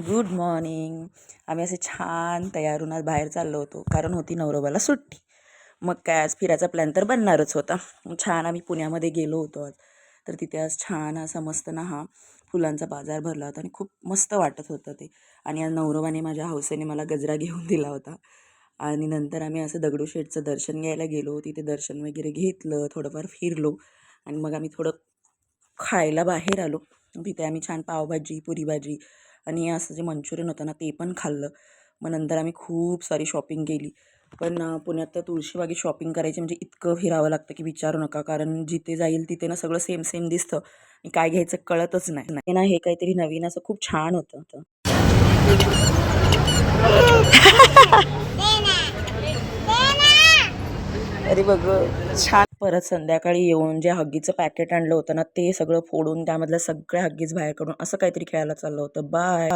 Good morning. आम्ही असे छान तयार होऊन आज बाहेर चाललो होतो, कारण होती नवरोबाला सुट्टी. मग काय आज फिरायचा प्लॅन तर बनणारच होता. छान आम्ही पुण्यामध्ये गेलो होतो आज. तर तिथे आज छान असा मस्त ना हा फुलांचा बाजार भरला होता आणि खूप मस्त वाटत होतं ते. आणि आज नवरोबाने माझ्या हौसेने मला गजरा घेऊन दिला होता. आणि नंतर आम्ही असं दगडूशेठचं दर्शन घ्यायला गेलो. तिथे दर्शन वगैरे घेतलं, थोडंफार फिरलो आणि मग आम्ही थोडं खायला बाहेर आलो. तिथे आम्ही छान पावभाजी, पुरी भाजी आणि असं जे मंचुरियन होतं ना ते पण खाल्लं. मग नंतर आम्ही खूप सारी शॉपिंग केली. पण पुण्यात तर तुळशीबागेत शॉपिंग करायची म्हणजे इतकं फिरावं लागतं की विचारू नका. कारण जिथे जाईल तिथे ना सगळं सेम सेम दिसतं आणि काय घ्यायचं कळतच नाही ना. हे काहीतरी नवीन असं खूप छान होतं. अरे बघ छान. परत संध्याकाळी येऊन जे हग्गीचं पॅकेट आणलं होतं ना ते सगळं फोडून त्यामधल्या सगळ्या हग्गीज बाहेर काढून असं काहीतरी खेळायला चाललं होतं. बाय.